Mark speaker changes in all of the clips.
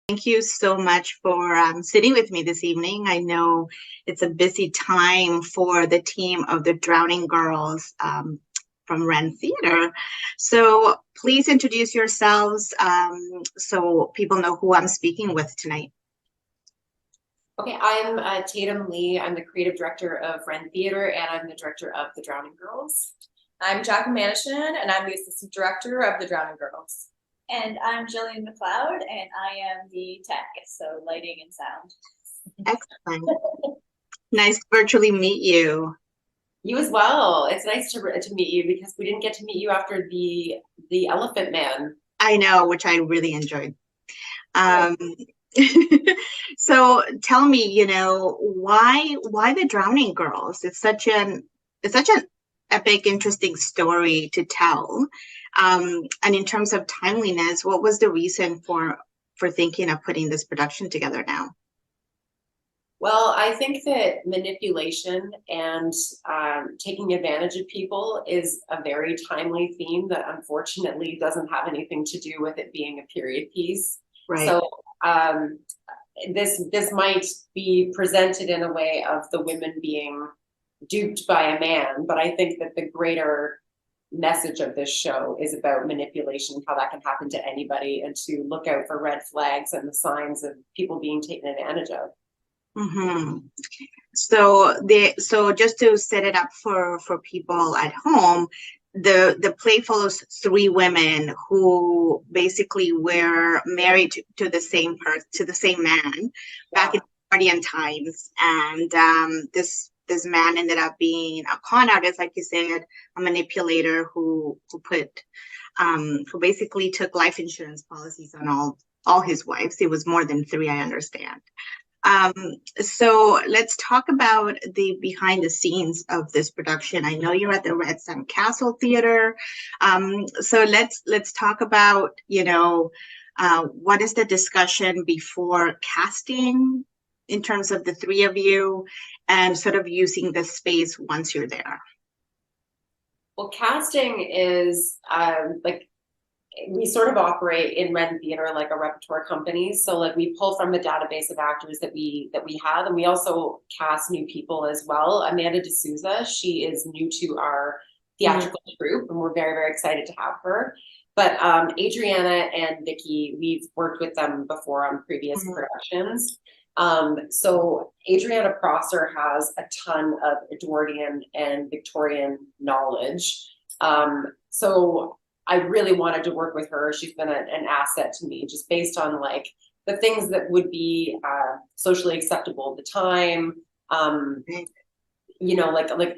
Speaker 1: Thank you so much for sitting with me this evening. I know it's a busy time for the team of the Drowning Girls from Wren Theatre. So please introduce yourselves so people know who I'm speaking with tonight.
Speaker 2: Okay, I'm Tatum Lee. I'm the creative director of Wren Theatre, and I'm the director of the Drowning Girls.
Speaker 3: I'm Jaclyn Manishen, and I'm the assistant director of the Drowning Girls.
Speaker 4: And I'm Gillian Macleod, and I am the tech, so lighting and sound.
Speaker 1: Excellent. Nice to virtually meet you.
Speaker 2: You as well. It's nice to meet you because we didn't get to meet you after the Elephant Man.
Speaker 1: I know, which I really enjoyed. So tell me, why the Drowning Girls? It's such an epic, interesting story to tell. And in terms of timeliness, what was the reason for thinking of putting this production together now?
Speaker 2: Well, I think that manipulation and taking advantage of people is a very timely theme that unfortunately doesn't have anything to do with it being a period piece.
Speaker 1: Right.
Speaker 2: So this might be presented in a way of the women being duped by a man, but I think that the greater message of this show is about manipulation, how that can happen to anybody, and to look out for red flags and the signs of people being taken advantage of.
Speaker 1: Mm-hmm. So just to set it up for people at home, the play follows three women who basically were married to the same man back in Edwardian times, and this man ended up being a con artist, like you said, a manipulator who basically took life insurance policies on all his wives. It was more than three, I understand. So let's talk about the behind the scenes of this production. I know you're at the Red Sun Castle Theater. So let's talk about, what is the discussion before casting in terms of the three of you and sort of using the space once you're there?
Speaker 2: Well, casting is we sort of operate in Wren Theatre like a repertoire company. So like we pull from the database of actors that we have, and we also cast new people as well. Amanda D'Souza, she is new to our theatrical group, and we're very, very excited to have her. But Adriana and Vicky, we've worked with them before on previous productions. So Adriana Prosser has a ton of Edwardian and Victorian knowledge. So I really wanted to work with her. She's been an asset to me, just based on like the things that would be socially acceptable at the time. Like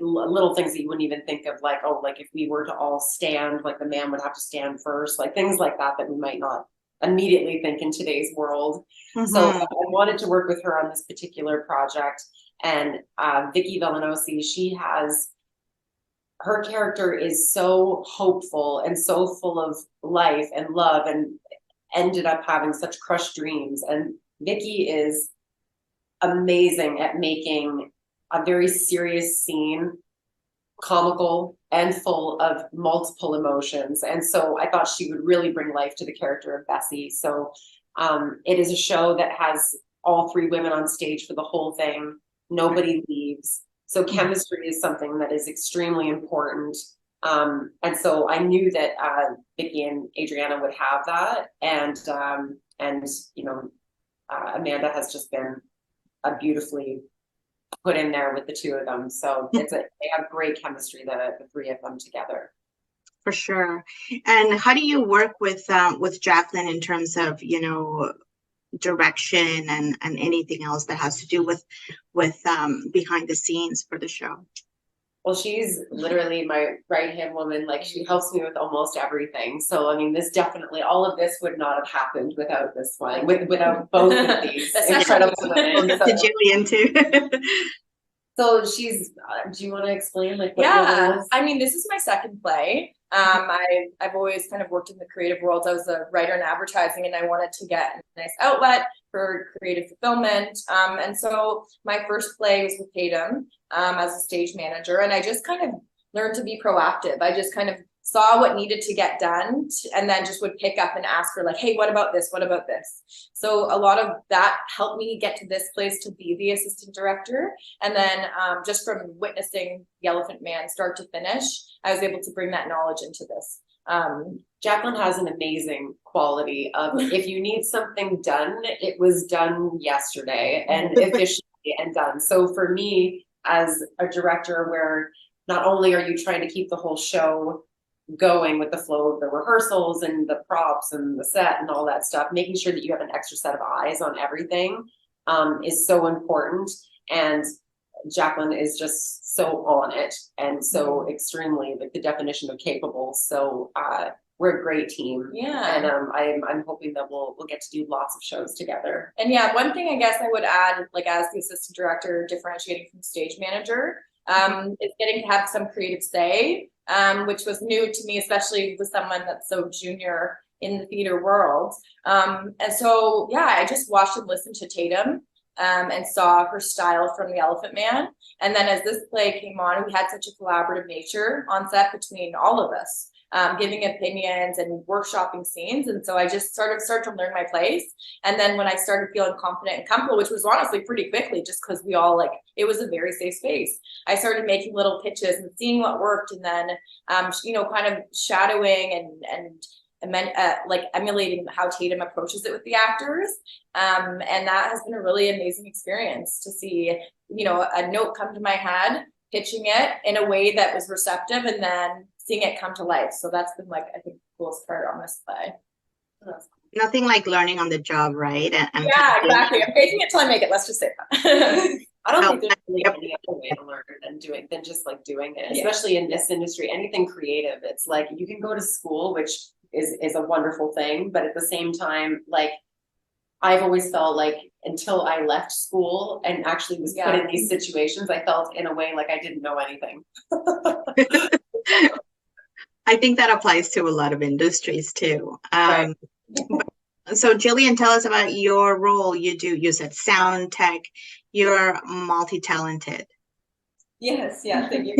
Speaker 2: little things that you wouldn't even think of, like, oh, like if we were to all stand, like the man would have to stand first, like things like that we might not immediately think in today's world. So I wanted to work with her on this particular project. And Vicky Villanosi, her character is so hopeful and so full of life and love, and ended up having such crushed dreams. And Vicky is amazing at making a very serious scene comical and full of multiple emotions. And so I thought she would really bring life to the character of Bessie. So it is a show that has all three women on stage for the whole thing. Nobody leaves. So chemistry is something that is extremely important. And so I knew that Vicky and Adriana would have that. And Amanda has just been beautifully put in there with the two of them. So they have great chemistry, the three of them together.
Speaker 1: For sure. And how do you work with Jaclyn in terms of, direction and anything else that has to do with behind the scenes for the show?
Speaker 2: Well, she's literally my right-hand woman. Like, she helps me with almost everything. So I mean, all of this would not have happened without this one, without both of these incredible women.
Speaker 1: So, Gillian too.
Speaker 2: So she's do you want to explain like what
Speaker 3: I mean, this is my second play. I've always kind of worked in the creative world. I was a writer in advertising, and I wanted to get a nice outlet for creative fulfillment. And so my first play was with Tatum as a stage manager, and I just kind of learned to be proactive. I just kind of saw what needed to get done, and then just would pick up and ask her like, hey, what about this? What about this? So a lot of that helped me get to this place to be the assistant director. And then just from witnessing The Elephant Man start to finish, I was able to bring that knowledge into this.
Speaker 2: Jaclyn has an amazing quality of, if you need something done, it was done yesterday and efficiently and done. So for me as a director, where not only are you trying to keep the whole show going with the flow of the rehearsals and the props and the set and all that stuff, making sure that you have an extra set of eyes on everything is so important. And Jaclyn is just so on it and so extremely like the definition of capable. So we're a great team.
Speaker 3: Yeah.
Speaker 2: And I'm hoping that we'll get to do lots of shows together.
Speaker 3: And yeah, one thing I guess I would add, like as the assistant director, differentiating from stage manager, is getting to have some creative say, which was new to me, especially with someone that's so junior in the theater world. And so, yeah, I just watched and listened to Tatum and saw her style from The Elephant Man. And then as this play came on, we had such a collaborative nature on set between all of us, giving opinions and workshopping scenes. And so I just started to learn my place. And then when I started feeling confident and comfortable, which was honestly pretty quickly, just because we all like, it was a very safe space, I started making little pitches and seeing what worked. And then, you know, kind of shadowing and like emulating how Tatum approaches it with the actors. And that has been a really amazing experience to see, you know, a note come to my head, pitching it in a way that was receptive, and then seeing it come to life. So that's been like, I think, the coolest part on this play.
Speaker 1: Nothing like learning on the job, right? And
Speaker 3: yeah, exactly. I'm faking it till I make it. Let's just say that.
Speaker 2: I don't think there's really any other way to learn than just like doing it, especially in this industry, anything creative. It's like you can go to school, which is a wonderful thing, but at the same time, like I've always felt like until I left school and actually was put in these situations, I felt in a way like I didn't know anything.
Speaker 1: I think that applies to a lot of industries too.
Speaker 2: Right.
Speaker 1: So Gillian, tell us about your role. You said sound tech, you're multi-talented.
Speaker 4: Yes, yeah, thank you.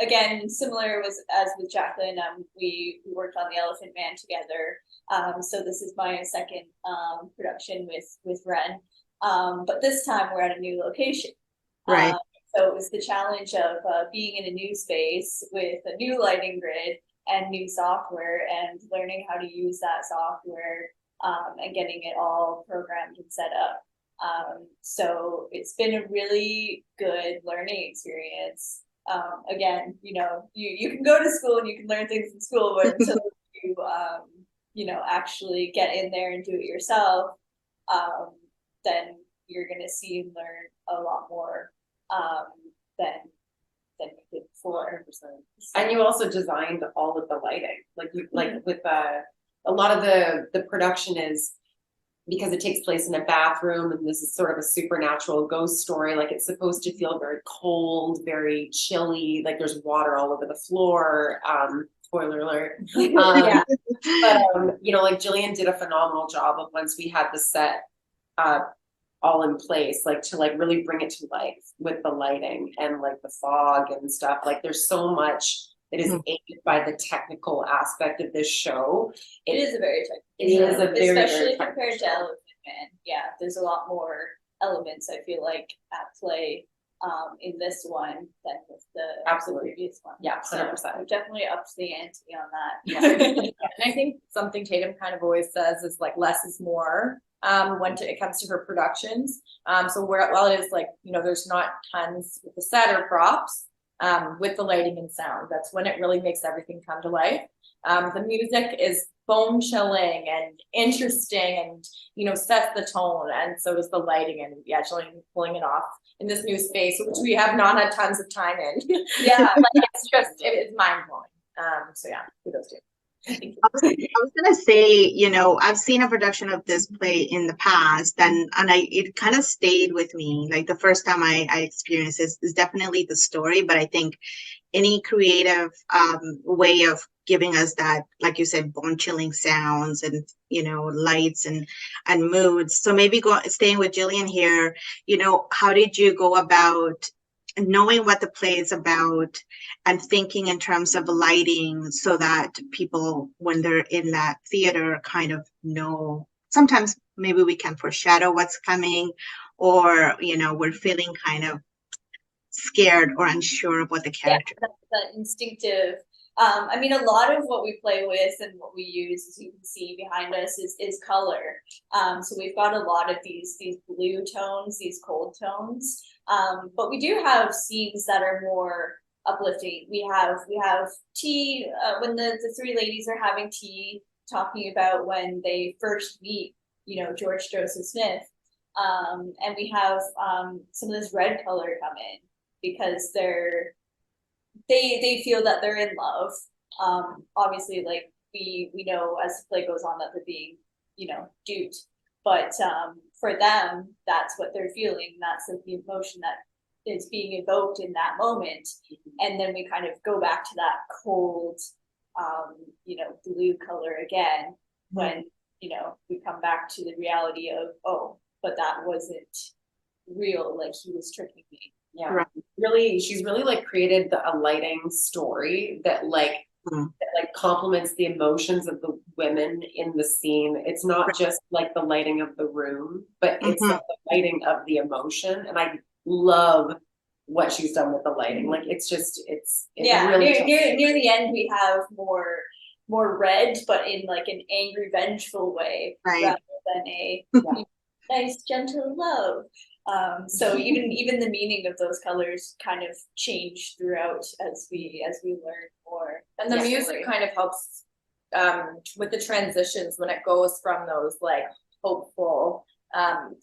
Speaker 4: Again, similar as with Jaclyn, we worked on The Elephant Man together. So this is my second production with Wren, but this time we're at a new location.
Speaker 1: Right.
Speaker 4: So it was the challenge of being in a new space with a new lighting grid and new software, and learning how to use that software and getting it all programmed and set up. So it's been a really good learning experience. Again, you know, you can go to school and you can learn things in school, but until you, you know, actually get in there and do it yourself, then you're going to see and learn a lot more than you did before. 100%.
Speaker 2: And you also designed all of the lighting, like you, like with a lot of the production is, because it takes place in a bathroom and this is sort of a supernatural ghost story, like it's supposed to feel very cold, very chilly, like there's water all over the floor. Spoiler alert. But you know, like Gillian did a phenomenal job of, once we had the set all in place, like to like really bring it to life with the lighting and like the fog and stuff. Like there's so much that is aided by the technical aspect of this show.
Speaker 4: It is a very technical
Speaker 2: It is a very,
Speaker 4: especially
Speaker 2: very
Speaker 4: compared to Elephant Man. Yeah, there's a lot more elements, I feel like, at play in this one than with the previous one.
Speaker 2: Yeah, 100%.
Speaker 4: So definitely ups the ante on that.
Speaker 3: Yeah. And I think something Tatum kind of always says is like less is more when it comes to her productions. So while it is like, you know, there's not tons with the set or props, with the lighting and sound, that's when it really makes everything come to life. The music is bone chilling and interesting and, you know, sets the tone, and so does the lighting, and Gillian pulling it off in this new space, which we have not had tons of time in.
Speaker 4: Yeah,
Speaker 3: it's mind blowing. So yeah, kudos to you.
Speaker 1: I was gonna say, you know, I've seen a production of this play in the past, and it kind of stayed with me. Like the first time I experienced this is definitely the story, but I think any creative way of giving us that, like you said, bone chilling sounds and, you know, lights and moods. So maybe staying with Gillian here, you know, how did you go about knowing what the play is about and thinking in terms of lighting so that people, when they're in that theater, kind of know. Sometimes maybe we can foreshadow what's coming, or, we're feeling kind of scared or unsure of what the character.
Speaker 4: That instinctive. I mean, a lot of what we play with and what we use, as you can see behind us, is color. So we've got a lot of these blue tones, these cold tones. But we do have scenes that are more uplifting. We have tea when the three ladies are having tea, talking about when they first meet, George Joseph Smith. And we have some of this red color come in because they feel that they're in love. Obviously, like we know as the play goes on that they're being, duped. But for them, that's what they're feeling. That's like the emotion that is being evoked in that moment. And then we kind of go back to that cold, blue color again when, we come back to the reality of, oh, but that wasn't real. Like he was tricking me.
Speaker 2: Yeah,
Speaker 1: Right.
Speaker 2: really, she's really like created a lighting story that complements the emotions of the women in the scene. It's not just like the lighting of the room, but it's like the lighting of the emotion. And I love what she's done with the lighting. Like it's really
Speaker 4: near the end we have more red, but in like an angry, vengeful way,
Speaker 1: Right.
Speaker 4: rather than a nice, gentle love. So even the meaning of those colors kind of change throughout as we learn more.
Speaker 3: And the music kind of helps with the transitions when it goes from those like hopeful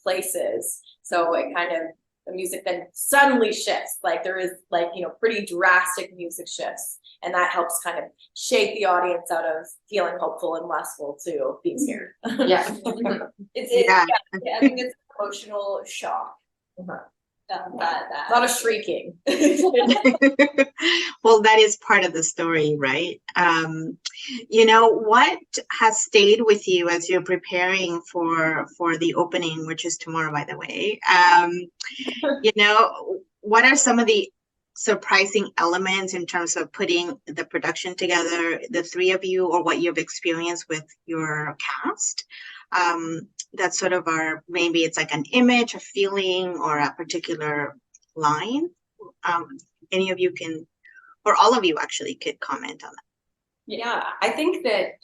Speaker 3: places. So it kind of, the music then suddenly shifts. Like there is like, pretty drastic music shifts. And that helps kind of shake the audience out of feeling hopeful and lustful to being scared.
Speaker 2: Yeah.
Speaker 4: I think it's emotional shock.
Speaker 3: A lot of shrieking.
Speaker 1: Well, that is part of the story, right? What has stayed with you as you're preparing for the opening, which is tomorrow, by the way? What are some of the surprising elements in terms of putting the production together, the three of you, or what you've experienced with your cast? That's sort of maybe it's like an image, a feeling, or a particular line. Any of you can, or all of you actually could comment on that.
Speaker 2: Yeah, I think that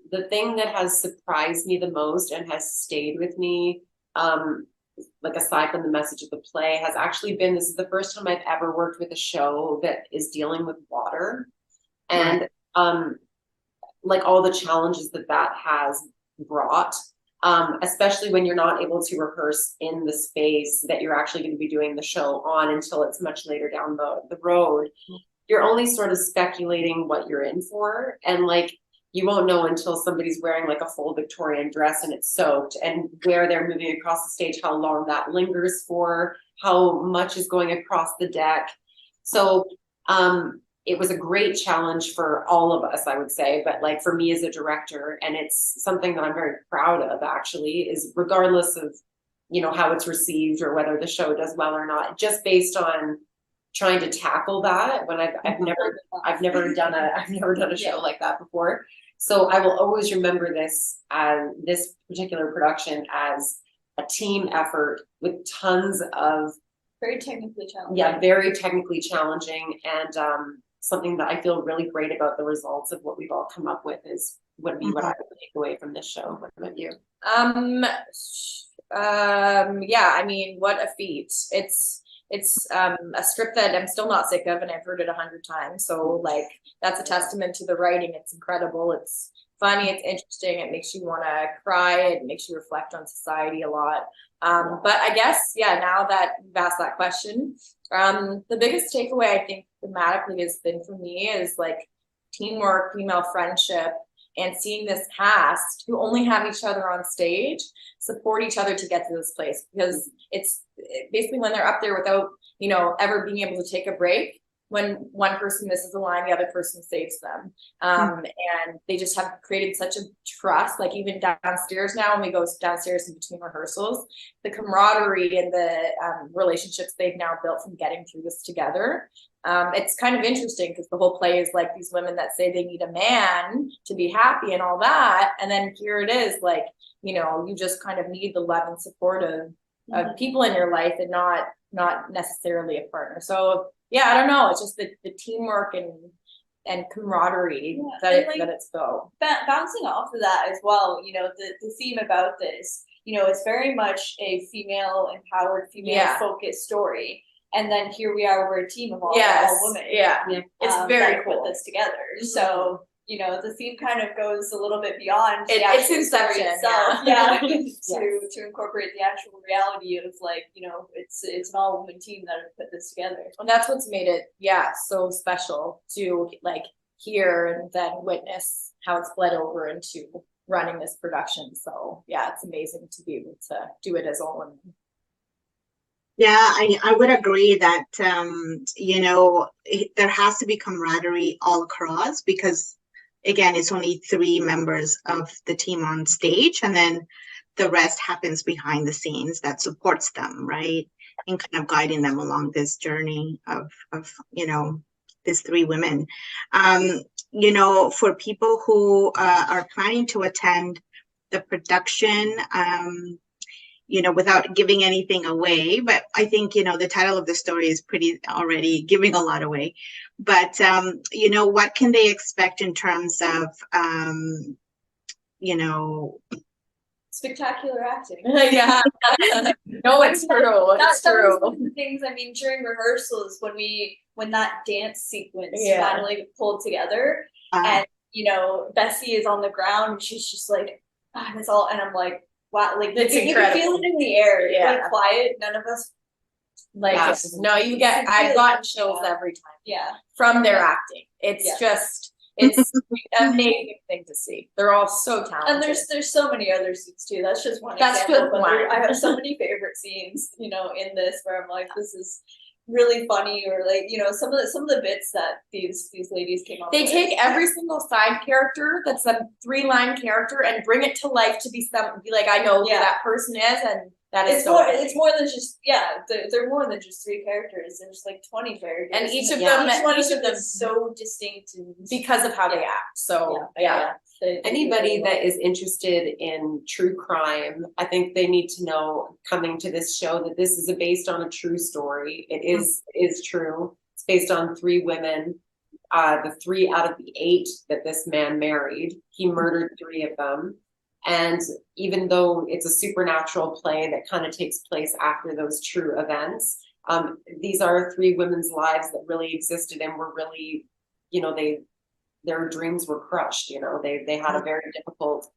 Speaker 2: the thing that has surprised me the most and has stayed with me, like aside from the message of the play, has actually been, this is the first time I've ever worked with a show that is dealing with water. And like all the challenges that has brought, especially when you're not able to rehearse in the space that you're actually going to be doing the show on until it's much later down the road. You're only sort of speculating what you're in for, and like you won't know until somebody's wearing like a full Victorian dress and it's soaked, and where they're moving across the stage, how long that lingers for, how much is going across the deck. So it was a great challenge for all of us, I would say, but like for me as a director, and it's something that I'm very proud of actually, is regardless of, how it's received or whether the show does well or not, just based on trying to tackle that when I've never done a show like that before. So I will always remember this particular production as a team effort with tons of
Speaker 4: very technically challenging.
Speaker 2: Yeah, very technically challenging, and something that I feel really great about the results of what we've all come up with would be what I would take away from this show. What about you?
Speaker 3: Yeah, I mean, what a feat. It's a script that I'm still not sick of, and I've heard it 100 times. So like, that's a testament to the writing. It's incredible. It's funny. It's interesting. It makes you want to cry. It makes you reflect on society a lot. But I guess, now that you've asked that question, the biggest takeaway I think thematically has been for me is like teamwork, female friendship, and seeing this cast who only have each other on stage support each other to get to this place, because it's basically when they're up there without, ever being able to take a break, when one person misses a line, the other person saves them. And they just have created such a trust, like even downstairs now, when we go downstairs in between rehearsals, the camaraderie and the relationships they've now built from getting through this together. It's kind of interesting because the whole play is like these women that say they need a man to be happy and all that. And then here it is, like, you know, you just kind of need the love and support of people in your life and not necessarily a partner. So yeah, I don't know. It's just the teamwork and camaraderie that it's built.
Speaker 4: Bouncing off of that as well, you know, the theme about this, you know, it's very much a female empowered, female focused story. And then here we are, we're a team of all women.
Speaker 3: Yeah. It's very cool.
Speaker 4: Put this together. So, you know, the theme kind of goes a little bit beyond
Speaker 3: it's Inception
Speaker 4: itself. To incorporate the actual reality of, like, you know, it's an all woman team that have put this together.
Speaker 3: And that's what's made it so special to like hear and then witness how it's bled over into running this production. So yeah, it's amazing to be able to do it as all women.
Speaker 1: Yeah, I would agree that, you know, there has to be camaraderie all across because, again, it's only 3 members of the team on stage, and then the rest happens behind the scenes that supports them, right? And kind of guiding them along this journey of you know, these 3 women. You know, for people who are planning to attend the production, you know, without giving anything away, but I think, you know, the title of the story is pretty already giving a lot away. But, you know, what can they expect in terms of, you know,
Speaker 4: spectacular acting.
Speaker 3: Yeah. No, it's true. It's true.
Speaker 4: Some of the things, I mean, during rehearsals when that dance sequence finally pulled together, and you know, Bessie is on the ground and she's just like, it's all, and I'm like, wow, like
Speaker 3: it's
Speaker 4: you can feel it in the air. Like quiet, none of us
Speaker 3: like no, you get I've got chills every time.
Speaker 4: Yeah.
Speaker 3: From their acting. It's just it's an amazing thing to see. They're all so talented.
Speaker 4: And there's so many other scenes too. That's just one example. But I have so many favorite scenes, you know, in this where I'm like, this is really funny, or like, you know, some of the bits that these ladies came up with.
Speaker 3: They take every single side character that's a 3-line character and bring it to life to be like, I know who that person is, and that is
Speaker 4: it's more than just they're more than just 3 characters. There's like 20 characters,
Speaker 3: and each of them
Speaker 4: is so distinct
Speaker 3: because of how they act. So
Speaker 2: anybody that is interested in true crime, I think they need to know coming to this show that this is based on a true story. It is true. It's based on 3 women. The 3 out of the 8 that this man married, he murdered 3 of them. And even though it's a supernatural play that kind of takes place after those true events, these are 3 women's lives that really existed and were really, you know, their dreams were crushed. You know, they had a very difficult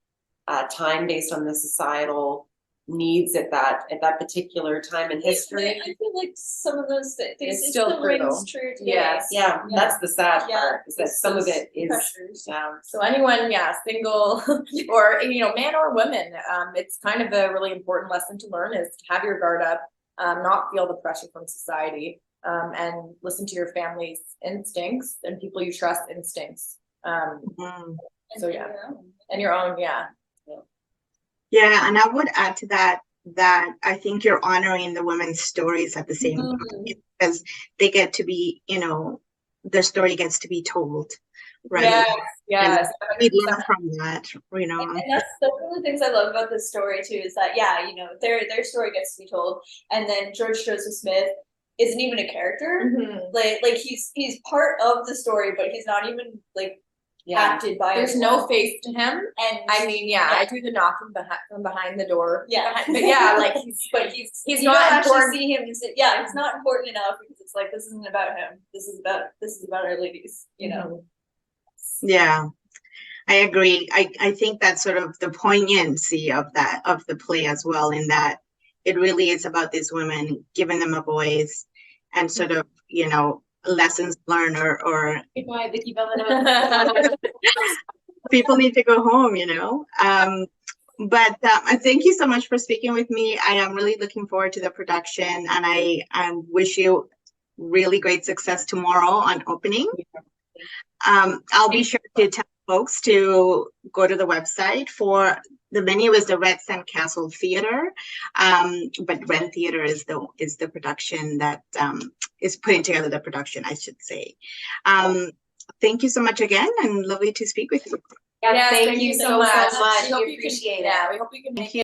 Speaker 2: time based on the societal needs at that particular time in history.
Speaker 4: I feel like some of those things
Speaker 3: it's still rings
Speaker 4: true today.
Speaker 2: Yes, that's the sad part, is that some of it is
Speaker 4: pressures.
Speaker 3: So anyone, single or, you know, man or woman, it's kind of a really important lesson to learn is to have your guard up, not feel the pressure from society, and listen to your family's instincts and people you trust instincts. So and your own,
Speaker 1: Yeah, and I would add to that I think you're honoring the women's stories at the same time, because they get to be, you know, their story gets to be told, right?
Speaker 3: Yes.
Speaker 1: We learn from that, you know.
Speaker 4: And that's one of the things I love about this story too, is that you know, their story gets to be told, and then George Joseph Smith isn't even a character. Like he's part of the story, but he's not even like acted by.
Speaker 3: There's no face to him,
Speaker 4: and
Speaker 3: I mean, I do the knocking from behind the door.
Speaker 4: But
Speaker 3: like he's not important.
Speaker 4: See him. He's not important enough because it's like, this isn't about him. This is about our ladies. You know.
Speaker 1: Yeah, I agree. I think that's sort of the poignancy of the play as well, in that it really is about these women, giving them a voice, and sort of, you know, lessons learned or
Speaker 2: Goodbye, Vicky Bellingham.
Speaker 1: people need to go home, you know. But thank you so much for speaking with me. I am really looking forward to the production, and I wish you really great success tomorrow on opening. I'll be sure to tell folks to go to the website. For the venue is the Red Castle Theatre, but Wren Theatre is the production that is putting together the production, I should say. Thank you so much again, and lovely to speak with you.
Speaker 2: Yes,
Speaker 3: Yes,
Speaker 2: thank you so much.
Speaker 3: We hope
Speaker 2: We
Speaker 3: you
Speaker 2: appreciate
Speaker 3: can,
Speaker 2: it.
Speaker 3: yeah, we hope you can make it.